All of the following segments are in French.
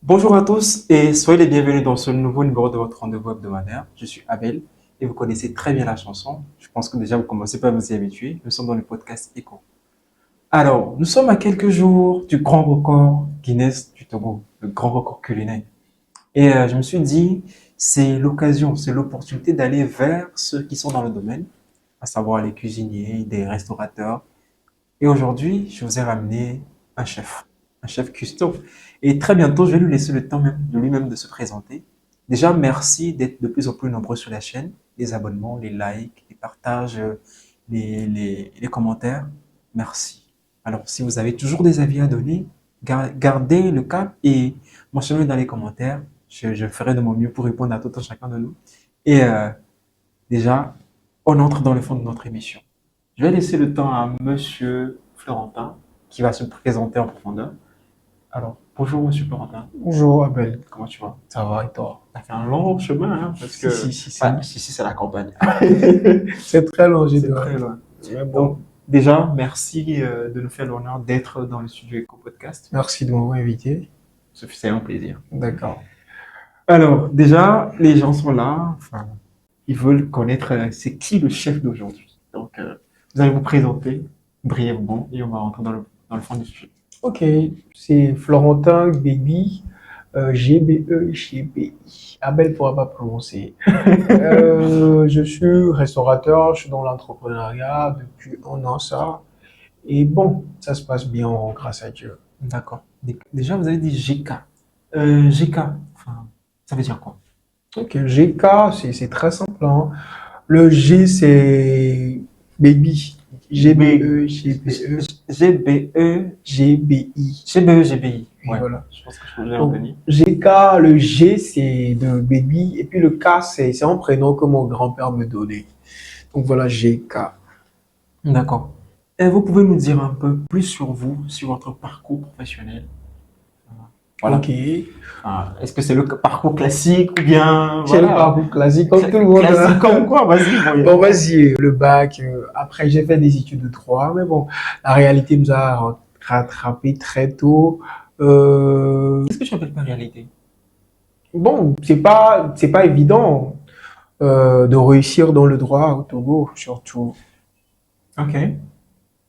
Bonjour à tous et soyez les bienvenus dans ce nouveau numéro de votre rendez-vous hebdomadaire. Je suis Abel et vous connaissez très bien la chanson. Je pense que déjà vous commencez par vous y habituer. Nous sommes dans le podcast Echo. Alors, nous sommes à quelques jours du grand record Guinness du Togo, le grand record culinaire. Et je me suis dit, c'est l'occasion, c'est l'opportunité d'aller vers ceux qui sont dans le domaine, à savoir les cuisiniers, des restaurateurs. Et aujourd'hui, je vous ai ramené un chef cuistot. Et très bientôt, je vais lui laisser le temps de lui-même de se présenter. Déjà, merci d'être de plus en plus nombreux sur la chaîne. Les abonnements, les likes, les partages, les commentaires. Merci. Alors, si vous avez toujours des avis à donner, gardez le cap et mentionnez dans les commentaires. Je ferai de mon mieux pour répondre à tout un chacun de nous. Et déjà, on entre dans le fond de notre émission. Je vais laisser le temps à Monsieur Florentin qui va se présenter en profondeur. Alors, bonjour Monsieur Florentin, Bonjour Abel, comment tu vas? ça va et toi? Ça fait un long chemin, hein, parce que si, c'est la campagne. C'est très long, j'ai C'est dit. très loin. Mais bon, Donc, déjà, merci de nous faire l'honneur d'être dans le studio Eco Podcast. merci de m'avoir invité. C'est un plaisir. D'accord. Alors, déjà, les gens sont là, enfin, ils veulent connaître c'est qui le chef d'aujourd'hui. Donc, vous allez vous présenter brièvement et on va rentrer dans le fond du sujet. Ok, c'est Florentin Baby, GBEGBI. Abel ne pourra pas prononcer. Je suis restaurateur, je suis dans l'entrepreneuriat depuis un an ça. Et bon, ça se passe bien grâce à Dieu. D'accord. Déjà, vous avez dit GK. GK, enfin, ça veut dire quoi? Ok, GK, c'est très simple, hein. Le G, c'est Baby. GBE, GBE. GBE, GBI. GBE, GBI. Ouais, Voilà. je pense que je l'ai Donc, retenu. GK, le G, c'est de baby, et puis le K, c'est un prénom que mon grand-père me donnait. Donc voilà, GK. D'accord. Et vous pouvez nous dire un peu plus sur vous, sur votre parcours professionnel? Voilà. Ok. Est-ce que c'est le parcours classique ou bien J'ai le voilà. parcours classique, comme tout le monde. Classique comme quoi? Vas-y, voyons. Bon, vas-y, le bac. Après, j'ai fait des études de droit, mais bon, la réalité nous a rattrapé très tôt. Qu'est-ce que tu appelles par réalité? Bon, c'est pas évident de réussir dans le droit au Togo, surtout. Ok.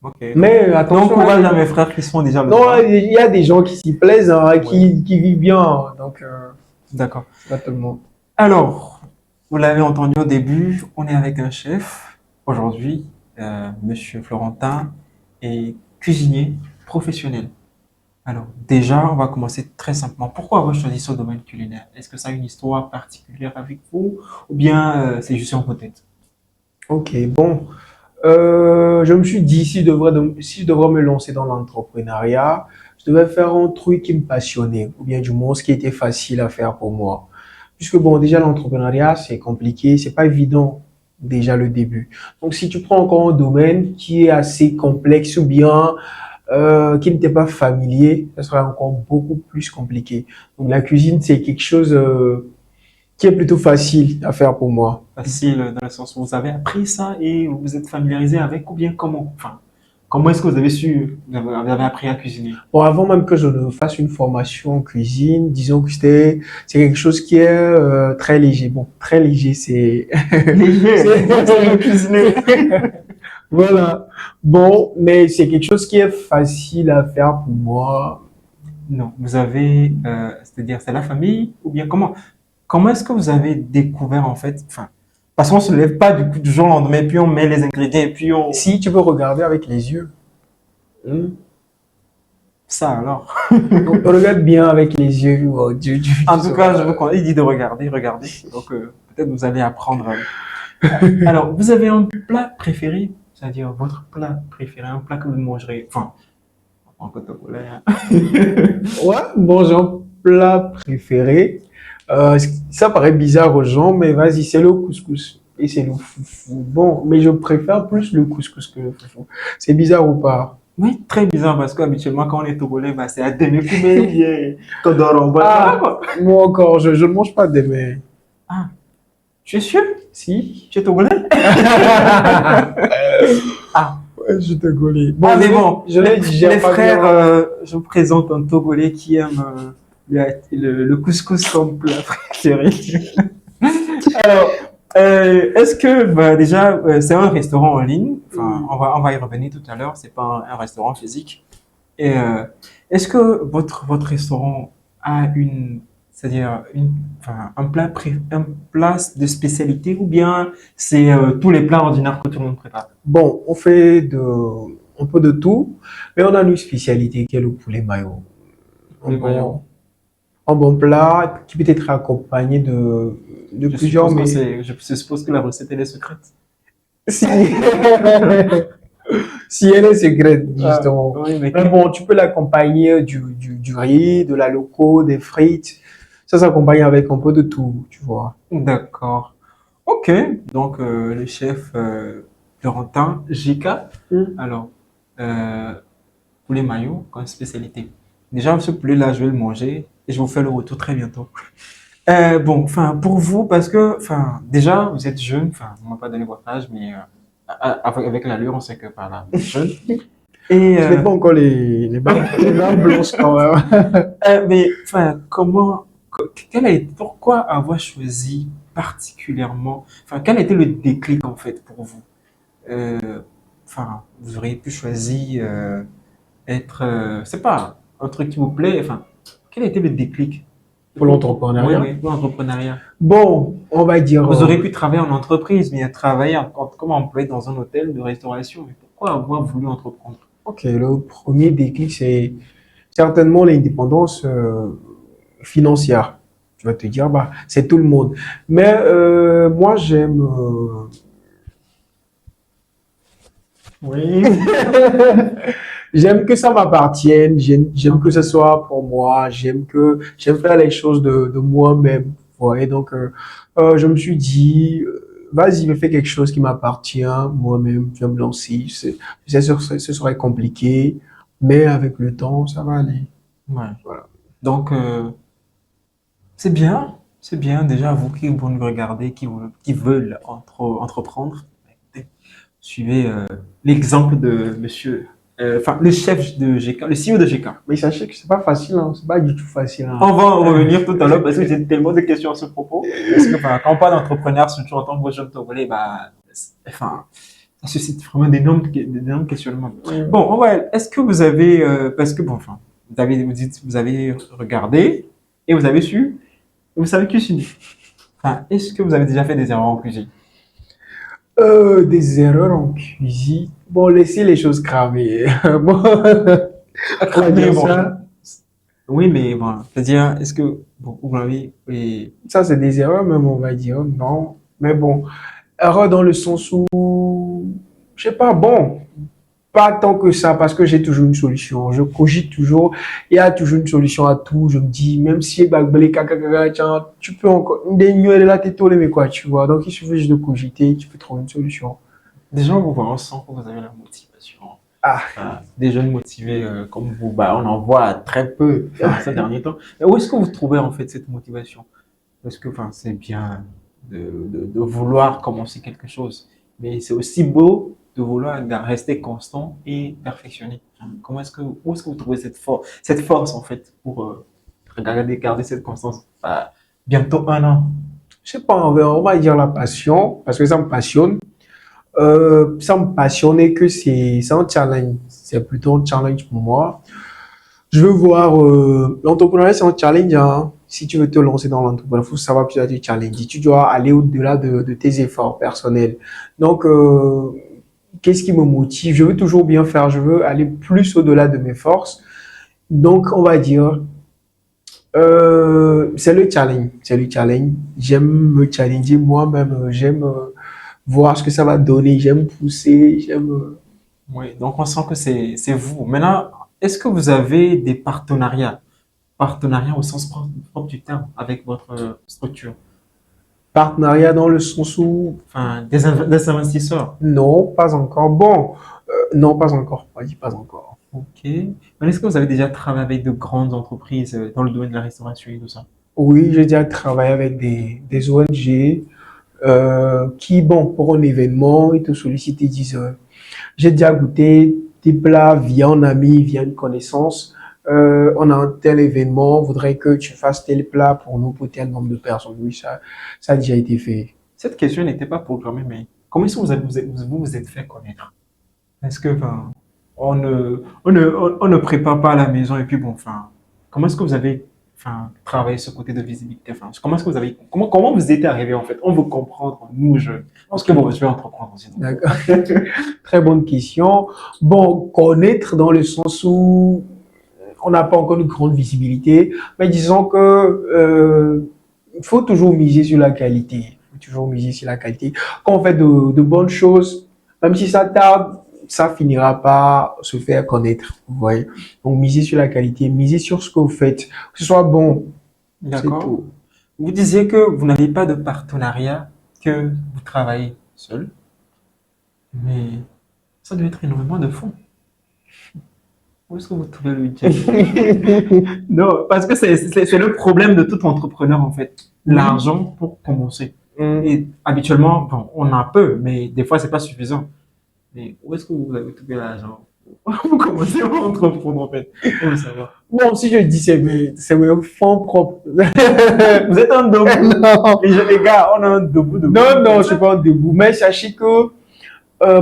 Ok. Mais Donc, attention, courage à mes frères qui sont déjà le non, droit. il y a des gens qui s'y plaisent, hein, qui vivent bien. Donc, D'accord. c'est pas tout le monde. Alors, vous l'avez entendu au début, on est avec un chef. Aujourd'hui, Monsieur Florentin est cuisinier professionnel. Alors, déjà, on va commencer très simplement. Pourquoi avoir choisi ce domaine culinaire? Est-ce que ça a une histoire particulière avec vous ou bien c'est juste en tête? Ok, bon. Je me suis dit, si je devrais me lancer dans l'entrepreneuriat, je devais faire un truc qui me passionnait, ou bien du moins ce qui était facile à faire pour moi. Puisque bon, déjà l'entrepreneuriat, c'est compliqué, c'est pas évident déjà le début. Donc si tu prends encore un domaine qui est assez complexe ou bien qui n'était pas familier, ça sera encore beaucoup plus compliqué. Donc la cuisine, c'est quelque chose qui est plutôt facile à faire pour moi. Facile dans le sens où vous avez appris ça et vous vous êtes familiarisé avec ou bien comment? Enfin, comment est-ce que vous avez su, vous avez appris à cuisiner? Bon, avant même que je ne fasse une formation en cuisine, disons que c'est quelque chose qui est très léger. Bon, très léger, c'est Léger, c'est cuisiner. voilà. Bon, mais c'est quelque chose qui est facile à faire pour moi. Non, vous avez, c'est-à-dire c'est la famille ou bien comment est-ce que vous avez découvert en fait, enfin, parce qu'on se lève pas du coup du jour au lendemain, puis on met les ingrédients et puis on, Si tu veux regarder avec les yeux, ça alors. donc, regarde bien avec les yeux. Oh, En tout cas, il dit de regarder, regardez. Donc peut-être vous allez apprendre. Alors, vous avez un plat préféré, c'est-à-dire votre plat préféré, un plat que vous mangerez, enfin, en cotogolais, hein. Ouais, bon, j'ai un plat préféré. Ça paraît bizarre aux gens, mais vas-y, c'est le couscous. Et c'est le foufou. Bon, mais je préfère plus le couscous que le foufou. C'est bizarre ou pas? Oui, très bizarre parce qu'habituellement quand on est togolais, bah, c'est à demi-cuit, Kodoro, voilà Ah, quoi. moi encore, je ne mange pas des mets. Ah, tu es sûr? Si? Tu es togolais? Ah, Ouais, je te gaulais. Bon, mais bon, je l'ai dit, j'ai les pas frères, bien. je vous présente un Togolais qui aime le couscous comme plat préféré. Alors, est-ce que bah, déjà c'est un restaurant en ligne? Enfin, on va y revenir tout à l'heure. C'est pas un restaurant physique. Et est-ce que votre restaurant a c'est-à-dire un plat de spécialité ou bien c'est tous les plats ordinaires que tout le monde prépare? Bon, on fait un peu de tout, mais on a une spécialité qui est le poulet mayo. Un Les maillots. bon, un bon plat qui peut être accompagné de Je plusieurs, suppose que mais je suppose que la recette elle est secrète. si, si elle est secrète, Ah, justement. oui, mais Mais bon, tu peux l'accompagner du riz, de la loco, des frites. Ça s'accompagne avec un peu de tout, tu vois. d'accord. Ok, donc le chef Florentin JK. Hmm. Alors, euh, poulet maillot comme spécialité. Déjà, ce poulet-là, je vais le manger et je vous fais le retour très bientôt. Bon, enfin, pour vous, parce que, enfin, déjà, vous êtes jeune, enfin, on m'a pas donné votre âge, mais avec l'allure, on sait que par là, vous êtes jeune. Et, Je n'ai pas encore les barres blanches quand même. mais, enfin, pourquoi avoir choisi particulièrement, enfin, quel a été le déclic, en fait, pour vous? Euh, Enfin, vous auriez pu choisir, être, c'est pas, un truc qui vous plaît, enfin, quel a été le déclic? Pour Oui, l'entrepreneuriat. oui, pour l'entrepreneuriat. Bon, on va dire, Vous aurez pu travailler en entreprise, mais travailler comme employé dans un hôtel de restauration. Mais pourquoi avoir voulu entreprendre? ok, le premier déclic, c'est certainement l'indépendance financière. Tu vas te dire, bah, c'est tout le monde. Mais moi, Oui. j'aime que ça m'appartienne, j'aime que ce soit pour moi, j'aime faire les choses de moi-même. Ouais, donc, je me suis dit, vas-y, me fais quelque chose qui m'appartient, moi-même, je vais me lancer. Je sais que ce serait compliqué, mais avec le temps, ça va aller. Ouais. Voilà. Donc, c'est bien déjà vous qui vous nous regardez, qui veulent entreprendre. Écoutez, suivez l'exemple de monsieur, enfin, le chef de GK, le CEO de GK. Mais sachez que c'est pas facile, hein. C'est pas du tout facile, hein. On va en revenir tout à l'heure parce que j'ai tellement de questions à ce propos. Parce que enfin, quand on parle d'entrepreneur, surtout en tant que jeune Togolais, bah, enfin, ça suscite vraiment d'énormes questionnements. Mm. Bon, est-ce que vous avez, parce que bon, enfin, vous avez regardé et vous avez su, vous savez cuisiner. Enfin, est-ce que vous avez déjà fait des erreurs en cuisine? Des erreurs en cuisine. Bon, laissez les choses cramer. Bon, on va Mais dire bon, ça. oui, mais bon, c'est-à-dire, est-ce que, bon, vous l'avez, oui, Ça, c'est des erreurs, même, on va dire. Non. Mais bon, erreur dans le sens où, je sais pas, bon, pas tant que ça, parce que j'ai toujours une solution. Je cogite toujours. Il y a toujours une solution à tout. Je me dis, même si tiens, tu peux encore, là, t'es tolé, mais quoi, tu vois. Donc, il suffit juste de cogiter, tu peux trouver une solution. déjà, vous voyez, on sent que vous avez la motivation. Ah, Des jeunes motivés comme vous, bah, on en voit très peu ces derniers temps. Mais où est-ce que vous trouvez en fait cette motivation? Parce que enfin, c'est bien de vouloir commencer quelque chose, mais c'est aussi beau de vouloir rester constant et perfectionner. Où est-ce que vous trouvez cette force en fait pour garder cette constance? Bah, bientôt un an. je sais pas, on va dire la passion, parce que ça me passionne. Ça me passionnait que c'est un challenge. C'est plutôt un challenge pour moi. Je veux voir, l'entrepreneuriat, c'est un challenge, hein. Si tu veux te lancer dans l'entrepreneuriat, il faut savoir que tu dois te challenger. Tu dois aller au-delà de tes efforts personnels. Donc, qu'est-ce qui me motive? Je veux toujours bien faire. Je veux aller plus au-delà de mes forces. Donc, on va dire, c'est le challenge. C'est le challenge. J'aime me challenger moi-même. J'aime, voir ce que ça va donner. J'aime pousser. J'aime, Oui, donc on sent que c'est vous. Maintenant, est-ce que vous avez des partenariats au sens propre du terme avec votre structure? partenariat dans le sens où Enfin, des investisseurs. non, pas encore. Bon, non, pas encore. On dit pas encore. Ok. Mais est-ce que vous avez déjà travaillé avec de grandes entreprises dans le domaine de la restauration et tout ça? Oui, j'ai déjà travaillé avec des ONG qui, bon, pour un événement, ils te sollicitent, ils disent, j'ai déjà goûté tes plats via un ami, via une connaissance. On a un tel événement, on voudrait que tu fasses tel plat pour nous, pour tel nombre de personnes. Oui, ça a déjà été fait. Cette question n'était pas programmée, mais comment est-ce que vous êtes fait connaître? Est-ce que, enfin, on ne prépare pas à la maison et puis bon, enfin, comment est-ce que vous avez, enfin, travaillé ce côté de visibilité? Enfin, comment est-ce que vous avez, comment vous êtes arrivé en fait? On veut comprendre, nous, jeunes. Parce que bon, je vais entreprendre aussi. Donc. D'accord. Très bonne question. Bon, connaître dans le sens où on n'a pas encore une grande visibilité, mais disons que il faut toujours miser sur la qualité. Il faut toujours miser sur la qualité. Quand on fait de bonnes choses, même si ça tarde, ça finira par se faire connaître. Vous voyez. Donc, miser sur la qualité, miser sur ce que vous faites, que ce soit bon, c'est D'accord. tout. Vous disiez que vous n'avez pas de partenariat, que vous travaillez seul, mais ça doit être énormément de fonds. Où est-ce que vous trouvez le budget? Non, parce que c'est le problème de tout entrepreneur en fait. L'argent pour commencer. Hum. Et habituellement, bon, on en a peu, mais des fois, c'est pas suffisant. Mais où est-ce que vous avez trouvé l'argent? Vous commencez à entreprendre en fait. On veut savoir. Bon, si je dis c'est mes fonds propres. Vous êtes un debout. Non. Les gars, on a un debout de Non, non, je suis pas en debout. Mais sachez que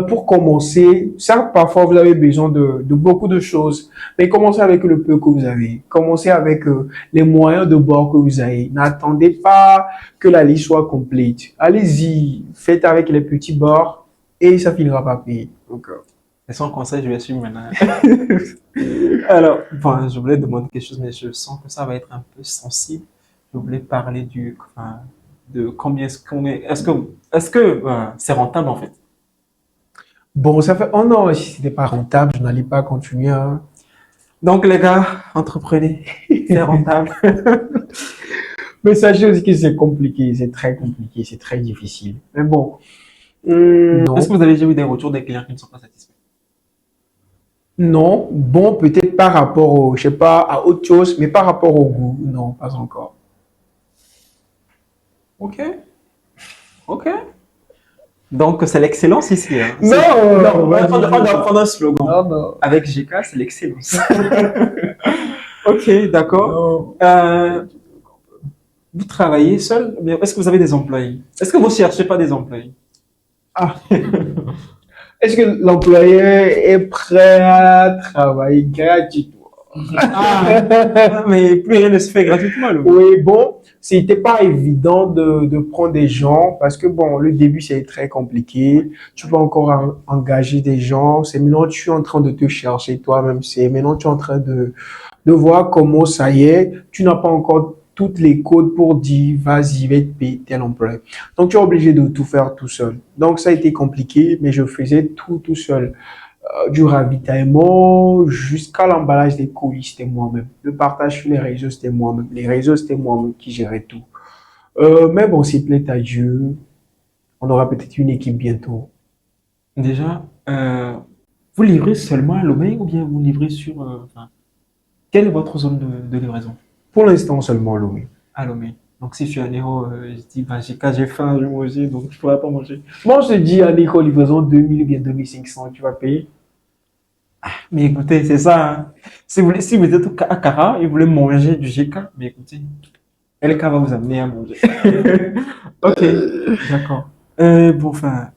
pour commencer, certes, parfois vous avez besoin de beaucoup de choses, mais commencez avec le peu que vous avez. Commencez avec les moyens de bord que vous avez. N'attendez pas que la liste soit complète. Allez-y, faites avec les petits bords et ça finira par payer. Donc, C'est son conseil, je vais suivre maintenant. Alors, bon, je voulais demander quelque chose, mais je sens que ça va être un peu sensible. Je voulais parler enfin, de est-ce que c'est rentable en fait? bon, ça fait un an, si c'était pas rentable, je n'allais pas continuer, hein. Donc les gars, entreprenez, c'est rentable. Mais sachez aussi que c'est compliqué, c'est très compliqué, c'est très difficile. Mais bon, Est-ce que non. vous avez déjà eu des retours des clients qui ne sont pas satisfaits? Non, bon, peut-être par rapport au, je sais pas, à autre chose, mais par rapport au goût, non, pas encore. Ok, ok. Donc c'est l'excellence ici. Hein. Non, Non, on doit prendre un slogan. non, non, Avec GK, c'est l'excellence. Ok, d'accord. non. Euh, Vous travaillez seul? Ou bien est-ce que vous avez des employés? Est-ce que vous cherchez pas des employés? Ah, est-ce que l'employé est prêt à travailler gratuitement? Ah, mais plus rien ne se fait gratuitement, là. Oui, bon, c'était pas évident de prendre des gens parce que bon, le début c'est très compliqué. Tu peux encore engager des gens. C'est maintenant tu es en train de te chercher toi-même. C'est maintenant tu es en train de voir comment ça y est. Tu n'as pas encore toutes les codes pour dire vas-y, va te payer tel emploi. Donc tu es obligé de tout faire tout seul. Donc ça a été compliqué, mais je faisais tout seul. Du ravitaillement jusqu'à l'emballage des colis, c'était moi-même. Le partage sur les réseaux, c'était moi-même. Les réseaux, c'était moi-même qui gérais tout. Mais bon, s'il plaît à Dieu, on aura peut-être une équipe bientôt. Déjà, vous livrez seulement à Lomé ou bien vous livrez sur... enfin, quelle est votre zone de livraison? Pour l'instant, seulement Lomé. À Lomé. Donc si je suis à Néo, je dis, bah, j'ai faim, je vais manger, donc je pourrais pas manger. Moi, je te dis, à l'école, livraison 2000 ou bien 2500, tu vas payer. Mais écoutez, c'est ça. Hein. Si vous êtes à Cara et vous voulez manger du GK, mais écoutez, LK va vous amener à manger. Ok, d'accord. Bon, enfin,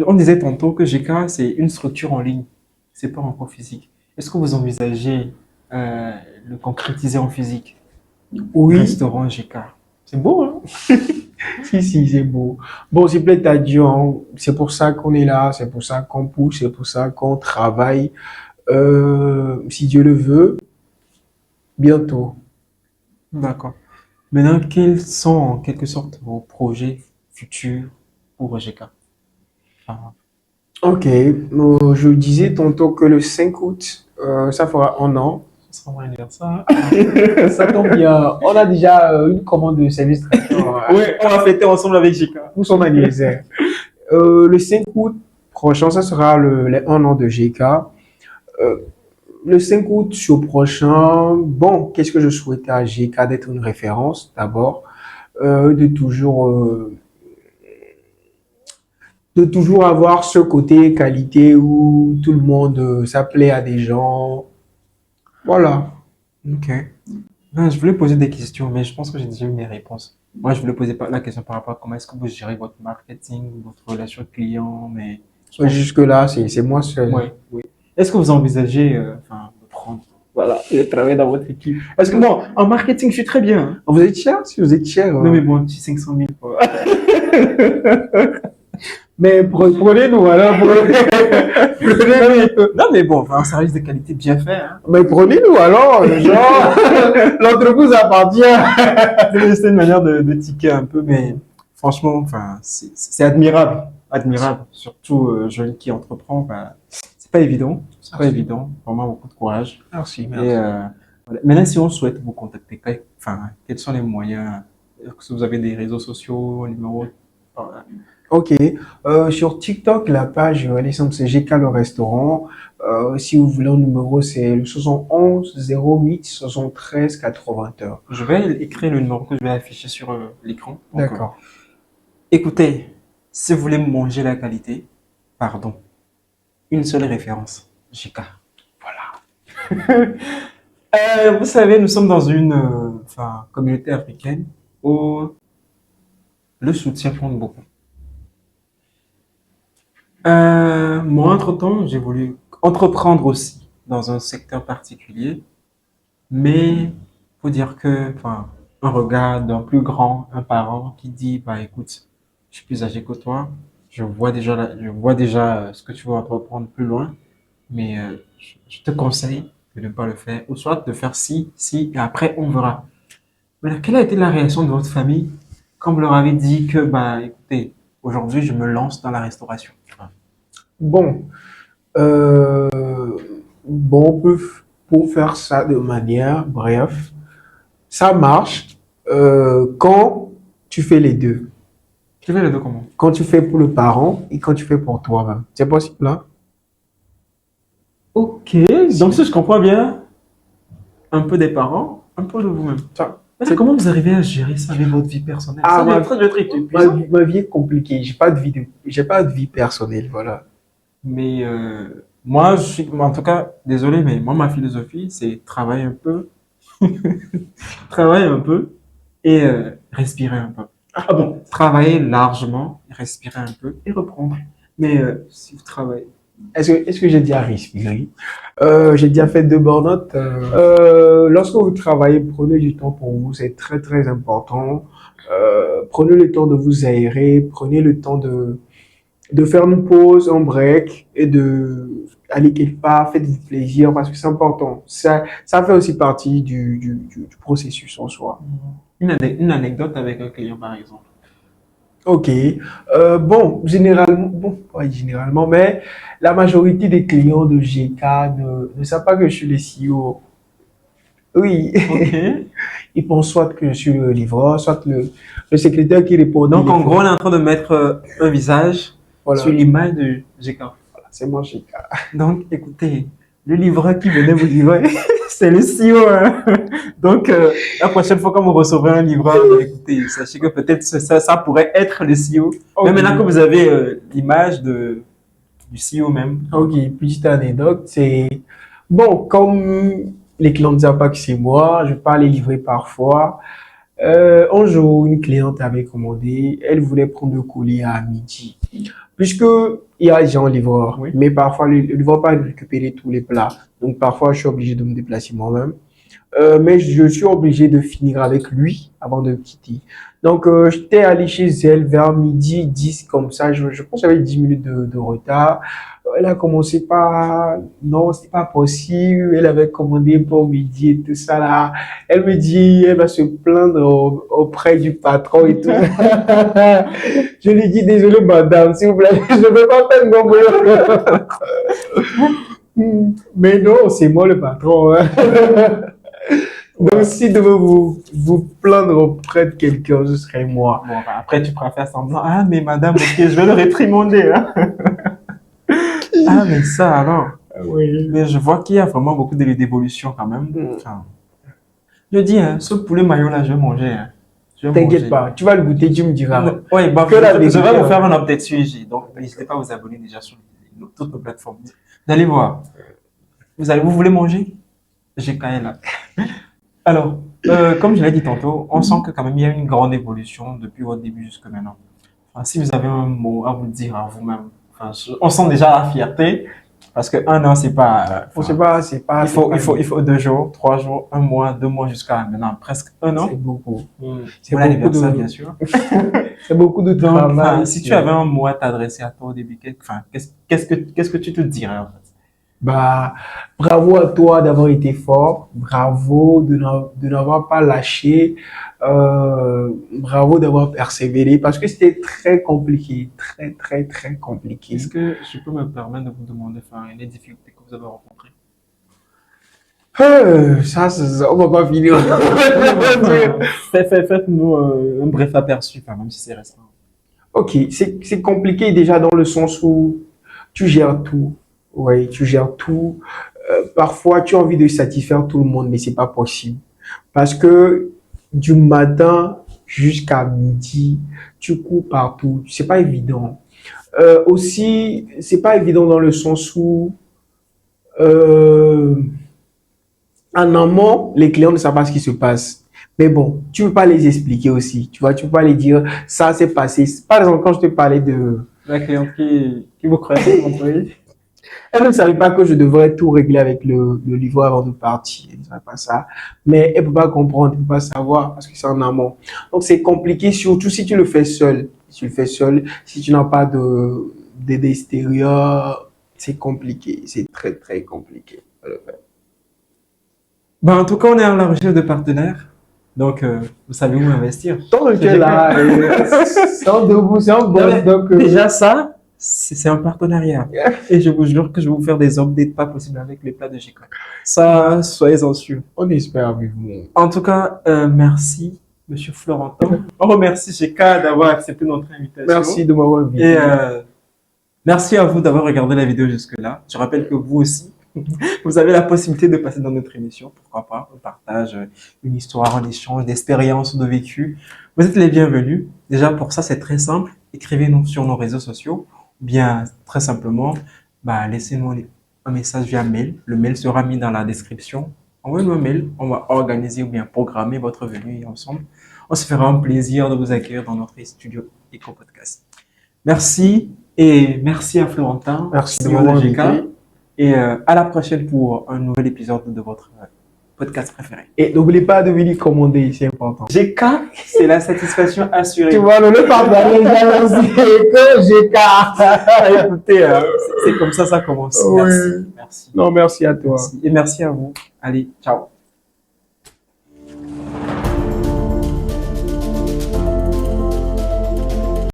on disait tantôt que GK, c'est une structure en ligne. C'est pas encore physique. Est-ce que vous envisagez le concrétiser en physique? Oui, Restaurant GK. C'est beau, hein? si, c'est beau. Bon, s'il plaît à Dieu, c'est pour ça qu'on est là, c'est pour ça qu'on pousse, c'est pour ça qu'on travaille. Si Dieu le veut, bientôt. D'accord. Maintenant, quels sont en quelque sorte vos projets futurs pour GK? Enfin, Ok, je disais tantôt que le 5 août, ça fera un an. ce sera mon anniversaire. Ça tombe bien. On a déjà une commande de service traiteur Oui, on va fêter ensemble avec GK. pour son anniversaire. Le 5 août prochain, ça sera les 1 an de GK. Euh, le 5 août sur prochain, bon, qu'est-ce que je souhaitais à GK d'être une référence d'abord, de toujours avoir ce côté qualité où tout le monde s'appelait à des gens. Voilà. Ok. Ben, je voulais poser des questions, mais je pense que j'ai déjà eu mes réponses. Moi, je voulais poser la question par rapport à comment est-ce que vous gérez votre marketing, votre relation client, mais je Ouais, pense, jusque-là, c'est moi seul. ouais, oui. Est-ce que vous envisagez, enfin, de prendre, voilà, de travailler dans votre équipe? Parce que bon, en marketing, je suis très bien, hein. Vous êtes cher? Si vous êtes cher, Non, mais bon, un petit 500 000, quoi. mais prenez-nous alors, Non, mais, prenez-nous. non, mais bon, enfin, un service de qualité bien fait, hein. Mais prenez-nous alors, genre, l'entreprise appartient. C'est une manière de tiquer un peu, mais franchement, enfin, c'est admirable, admirable. Surtout jeune qui entreprend, enfin, c'est pas évident, c'est pas Merci. évident. Vraiment beaucoup de courage. Merci, Et merci. voilà. Maintenant, si on souhaite vous contacter, enfin, quels sont les moyens? Est-ce que vous avez des réseaux sociaux, un numéro? Voilà. Ok. Sur TikTok, la page, elle est simple, c'est GK le restaurant. Si vous voulez un numéro, c'est le 71 08 73 81. Je vais écrire le numéro que je vais afficher sur l'écran. Donc, D'accord. écoutez, si vous voulez manger la qualité, pardon, une seule référence, JK. Vous savez, nous sommes dans une enfin, communauté africaine où le soutien compte beaucoup. Moi, entre-temps, j'ai voulu entreprendre aussi dans un secteur particulier, mais faut dire que, enfin, un regard d'un plus grand, un parent qui dit, bah écoute, je suis plus âgé que toi, je vois déjà ce que tu vas entreprendre plus loin, mais je te conseille de ne pas le faire, ou soit de faire ci, et après on verra. Mais quelle a été la réaction de votre famille quand vous leur avez dit que, bah, écoutez, aujourd'hui, je me lance dans la restauration? Bon, euh, bon, pour faire ça de manière bref, ça marche quand tu fais les deux. Tu fais les deux comment? Quand tu fais pour le parent et quand tu fais pour toi-même. C'est possible, là? Ok, donc si je comprends bien, un peu des parents, un peu de vous-même. Ça, Mais c'est- comment vous arrivez à gérer ça avec votre vie personnelle? Ah, Ça doit être épuisant. ma vie est compliquée. J'ai pas de vie personnelle, voilà. Mais moi, en tout cas, désolé, mais moi, ma philosophie, c'est travailler un peu, travailler un peu et respirer un peu. Ah bon, travailler largement, respirer un peu et reprendre. Mais si vous travaillez. Est-ce que j'ai déjà respiré? J'ai déjà fait 2 burn-out. Lorsque vous travaillez, prenez du temps pour vous, c'est très très important. Prenez le temps de vous aérer, prenez le temps de faire une pause, un break et de aller quelque part, faites-vous plaisir parce que c'est important. Ça fait aussi partie du processus en soi. Une anecdote avec un client, par exemple. Ok. Bon, généralement, bon, pas généralement, mais la majorité des clients de GK ne savent pas que je suis le CEO. Oui, Ok. ils pensent soit que je suis le livreur, soit le secrétaire qui répond au Donc, en gros, téléphone. on est en train de mettre un visage sur Voilà, l'image de GK. c'est moi GK. Donc, écoutez, le livreur qui venait vous livrer, c'est le CEO, hein. Donc, la prochaine fois quand vous recevrez un livreur, bah, écoutez, sachez que peut-être ça pourrait être le CEO. Mais Ok, maintenant que vous avez l'image du CEO même. ok, petite anecdote, c'est bon, comme les clients ne savent pas que c'est moi, je peux pas les livrer parfois. Un jour, une cliente avait commandé, elle voulait prendre le colis à midi. Puisque il y a déjà un livreur, Oui. mais parfois le livreur peut pas récupérer tous les plats. Donc parfois, je suis obligé de me déplacer moi-même. Mais je suis obligé de finir avec lui avant de quitter. Donc, j'étais allé chez elle vers midi 10 comme ça. Je pense que j'avais 10 minutes de retard. Elle a commencé par, non, c'est pas possible. Elle avait commandé pour midi et tout ça là. Elle me dit, elle va se plaindre auprès du patron et tout. Je lui dis, désolé madame, s'il vous plaît, je ne veux pas faire mon boulot. Mais non, c'est moi le patron, hein. Donc, si devez vous plaindre auprès de quelqu'un, ce serait moi. Bon, bah, après, tu pourras faire semblant. Ah, mais madame, ok, je vais le réprimander, hein. Ah, mais ça alors. Oui. Mais je vois qu'il y a vraiment beaucoup d'évolution quand même. Mm. Enfin, je dis, hein, ce poulet maillot là, je vais manger, hein. Je vais T'inquiète manger. pas, tu vas le goûter, tu me diras. Oui, bah, Que la je vérité, vais vous faire un update sur IG. Donc, n'hésitez pas à vous abonner déjà sur toutes nos plateformes. Vous allez voir. Vous voulez manger? GK est là. Alors, comme je l'ai dit tantôt, on sent que quand même il y a une grande évolution depuis votre début jusqu'à maintenant. Enfin, si vous avez un mot à vous dire à vous-même, enfin, on sent déjà la fierté parce que un an, c'est pas, On sait enfin, pas, c'est pas, c'est pas, il faut 2 jours, 3 jours, un mois, 2 mois jusqu'à maintenant presque un c'est an. beaucoup. C'est Pour beaucoup l'anniversaire, bien de, sûr. c'est beaucoup de Donc, enfin, travail. si tu avais un mot à t'adresser à toi au début, enfin, qu'est-ce que tu te dirais en fait? Bah, bravo à toi d'avoir été fort, bravo de n'avoir pas lâché, bravo d'avoir persévéré parce que c'était très compliqué, très, très, très Est-ce compliqué. que je peux me permettre de vous demander, enfin, les difficultés que vous avez rencontrées? On va pas finir. Enfin, faites-nous un bref aperçu, enfin, même si c'est restreint. Ok, c'est compliqué déjà dans le sens où tu gères tout. Oui, tu gères tout. Parfois, tu as envie de satisfaire tout le monde, mais c'est pas possible. Parce que du matin jusqu'à midi, tu cours partout. C'est pas évident. Aussi, c'est pas évident dans le sens où euh, en amont, les clients ne savent pas ce qui se passe. Mais bon, tu peux pas les expliquer aussi. Tu vois, tu peux pas les dire ça s'est passé. Par exemple, quand je te parlais de, La cliente qui vous croyait employé. elle ne savait pas que je devrais tout régler avec le livreur avant de partir. Elle ne savait pas ça. Mais elle peut pas comprendre, elle peut pas savoir parce que c'est en amont. Donc c'est compliqué, surtout si tu le fais seul. Si tu le fais seul, si tu n'as pas d'aide extérieure, c'est compliqué. C'est très, très compliqué de le faire. Ben, en tout cas, on est à la recherche de partenaires. Donc, vous savez où investir. Tant que tu es là, c'est un debout, c'est un Non, boss. mais Donc, déjà, ça, c'est un partenariat. Et je vous jure que je vais vous faire des updates pas possibles avec les plats de GK. Ça, soyez-en sûrs. on espère vivement. En tout cas, merci, Monsieur Florentin. On remercie GK d'avoir accepté notre invitation. Merci de m'avoir Et invité. merci à vous d'avoir regardé la vidéo jusque-là. Je rappelle que vous aussi, vous avez la possibilité de passer dans notre émission. Pourquoi pas? On partage une histoire, un échange d'expériences, de vécu. Vous êtes les bienvenus. Déjà, pour ça, c'est très simple. Écrivez-nous sur nos réseaux sociaux. Ou bien, très simplement, bah, laissez-nous un message via mail. Le mail sera mis dans la description. Envoyez-nous un mail. On va organiser ou bien programmer votre venue et ensemble, on se fera un plaisir de vous accueillir dans notre studio Eco Podcast. Merci et merci à Florentin, Merci de CEO m'avoir GK. invité. Et à la prochaine pour un nouvel épisode de votre podcast préféré. Et n'oubliez pas de venir commander, c'est important. GK, c'est la satisfaction assurée. Tu vois, le partenaire, que GK. Écoutez, c'est comme ça commence. Oui. Merci. Merci. Non, merci à toi. Merci. Et merci à vous. Allez, ciao.